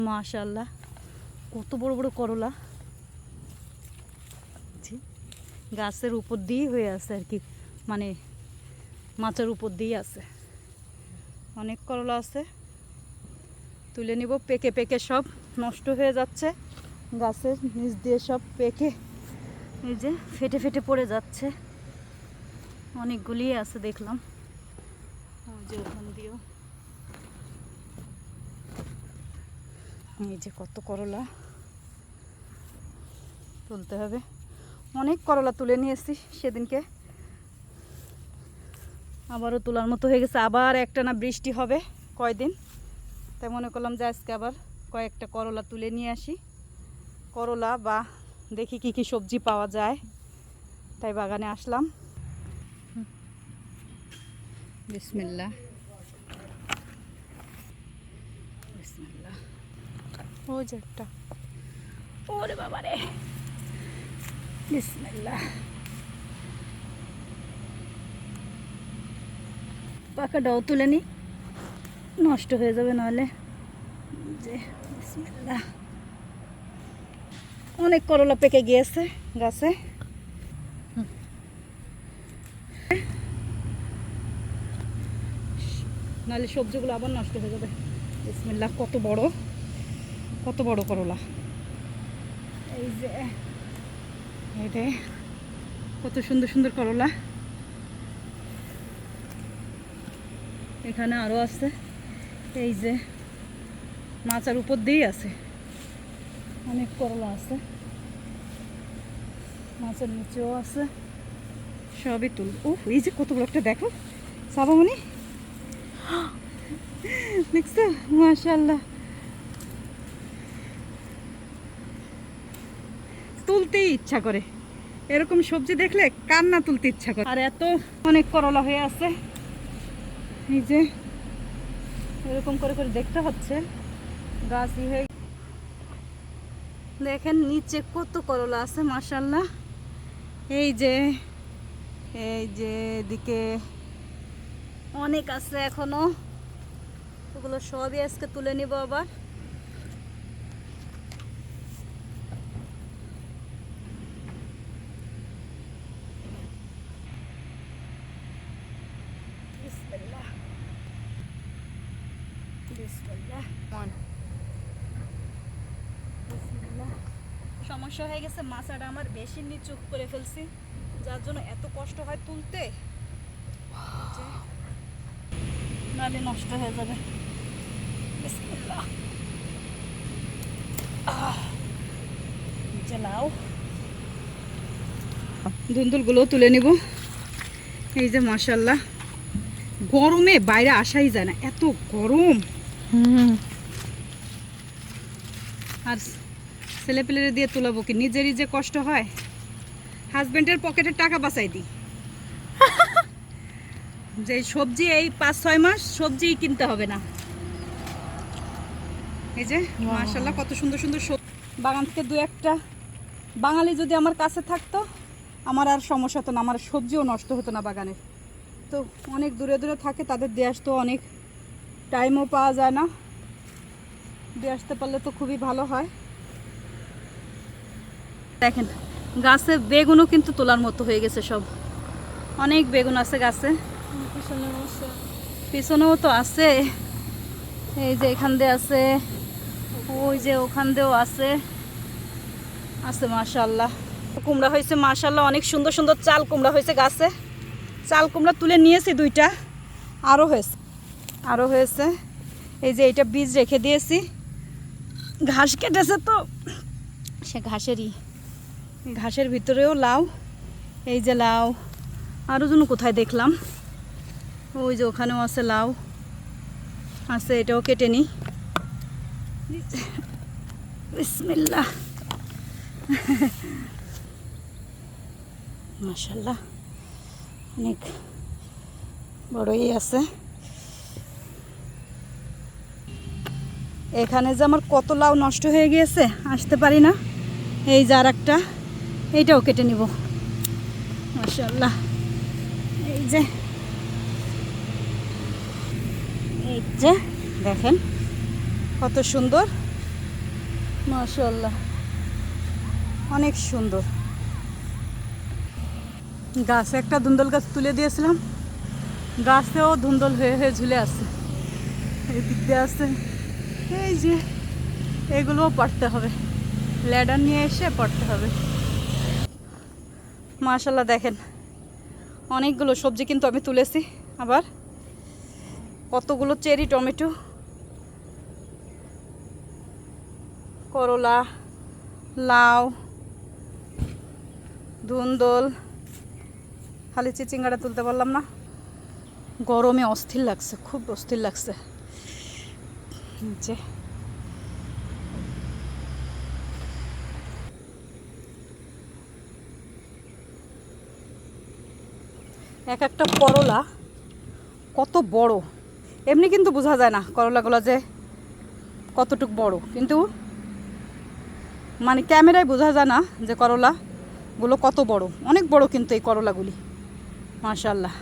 মাশাআল্লাহ, কত বড় বড় করলা গাছের উপর দিয়ে হয়ে আছে আর কি, মানে মাচার উপর দিয়ে আছে। অনেক করলা আছে, তুলে নিব। পেকে পেকে সব নষ্ট হয়ে যাচ্ছে, গাছের নিচ দিয়ে সব পেকে এই যে ফেটে ফেটে পড়ে যাচ্ছে। অনেকগুলি আছে দেখলাম, যে ওখান দিয়েও এই যে কত করলা তুলতে হবে। অনেক করলা তুলে নিয়েছি সেদিনকে, আবারও তোলার মতো হয়ে গেছে। আবার একটা না বৃষ্টি হবে কয়দিন, তাই মনে করলাম যে আজকে আবার কয়েকটা করলা তুলে নিয়ে আসি। করলা বা দেখি কি কি সবজি পাওয়া যায়, তাই বাগানে আসলাম। বিসমিল্লাহ বিসমিল্লাহ। ওই যে একটা, ওরে বাবারে, বিসমিল্লাহ। পাকাটাও তুলে নি, নষ্ট হয়ে যাবে নাহলে। যে বিসমিল্লাহ, অনেক করলা পেকে গিয়েছে গাছে। নাহলে সবজিগুলো আবার নষ্ট হয়ে যাবে। বিসমিল্লাহ, কত বড় কত বড় করলা। এই যে এইটা কত সুন্দর সুন্দর করলা। এখানে আরো আছে, এই যে মাচার উপর দিয়েই আছে, অনেক করলা আছে। মাছের নিচেও আছে, সবই তুল। ও এই যে কত বড় একটা, দেখো সাবামণি, দেখছো? মাশাআল্লাহ, তুলতেই ইচ্ছা করে, এরকম সবজি দেখলে কান্না তুলতে ইচ্ছা করে। আর এত অনেক করলা হয়ে আছে, এই যে এরকম করে করে দেখতে হচ্ছে গাছই হয়ে। দেখেন নিচে কত করলা আছে, মাশাআল্লাহ। এই যে এদিকে অনেক আছে এখনো, ওগুলো সবই আজকে তুলে নিব আবার। বিসমিল্লাহ বিসমিল্লাহ বিসমিল্লাহ। সমস্যা হয়ে গেছে, মাছটা আমার বেশি নিচু করে ফেলছি, যার জন্য এত কষ্ট হয় তুলতে, নাহলে নষ্ট হয়ে যাবে। বিসমিল্লাহ, জ্বালাও। ধুন্দুলগুলো তুলে নিব। এই যে মাশাআল্লাহ, গরমে বাইরে আসাই যায় না, এত গরম। আর ছেলেপেলেরে দিয়ে তোলাবো কি, নিজেরই যে কষ্ট হয়। হাজবেন্ডের পকেটের টাকা বাঁচাই দিই, যে সবজি এই 5-6 মাস সবজি কিনতে হবে না। এই যে মাশাআল্লাহ, কত সুন্দর সুন্দর বাগান থেকে দু একটা বাঙালি যদি আমার কাছে থাকতো, আমার আর সমস্যা হতো না, আমার সবজিও নষ্ট হতো না বাগানের। তো অনেক দূরে দূরে থাকে, তাদের দিয়ে আসতে অনেক টাইমও পাওয়া যায় না, দিয়ে আসতে পারলে তো খুবই ভালো হয়। দেখেন গাছে বেগুনও কিন্তু তোলার মতো হয়ে গেছে সব, অনেক বেগুন আছে গাছে, পিছনেও তো আছে। এই যে এখান দিয়ে আছে, ওই যে ওখান দিয়েও আছে আছে। মাশাআল্লাহ, কুমড়া হয়েছে মাশাআল্লাহ, অনেক সুন্দর সুন্দর চাল কুমড়া হয়েছে গাছে। চাল কুমড়া তুলে নিয়েছি দুইটা, আরও হয়েছে। এই যে এইটা বীজ রেখে দিয়েছি, ঘাস কেটেছে তো সে ঘাসের ভিতরেও লাউ। এই যে লাউ, আরও যেন কোথায় দেখলাম, ওই যে ওখানেও আছে লাউ আছে, এটাও কেটে নিই। বিসমিল্লাহ, মাশাআল্লাহ, অনেক বড়ই আছে। এখানে যে আমার কত লাউ নষ্ট হয়ে গিয়েছে, আসতে পারি না। এই যে আর একটা, এইটাও কেটে নিব। মাশাআল্লাহ, এই যে দেখেন কত সুন্দর মাশাআল্লাহ, অনেক সুন্দর। গাছে একটা ধুন্দল গাছ তুলে দিয়েছিলাম, গাছেও ধুন্দল হয়ে হয়ে ঝুলে আছে। এই দিক দিয়ে আছে, এই যে এগুলোও পাড়তে হবে, ল্যাডার নিয়ে এসে পাড়তে হবে। মাশাআল্লাহ দেখেন, অনেকগুলো সবজি কিন্তু আমি তুলেছি। আবার কতগুলো চেরি টমেটো, করলা, লাউ, ধুন্দল। খালি চিচিঙ্গাটা তুলতে পারলাম না, গরমে অস্থির লাগছে, খুব অস্থির লাগছে। যে এক একটা করলা কত বড়, এমনি কিন্তু বোঝা যায় না করলাগুলো যে কতটুকু বড়, কিন্তু মানে ক্যামেরায় বোঝা যায় না যে করলাগুলো কত বড়। অনেক বড় কিন্তু এই করলাগুলি, মাশাআল্লাহ।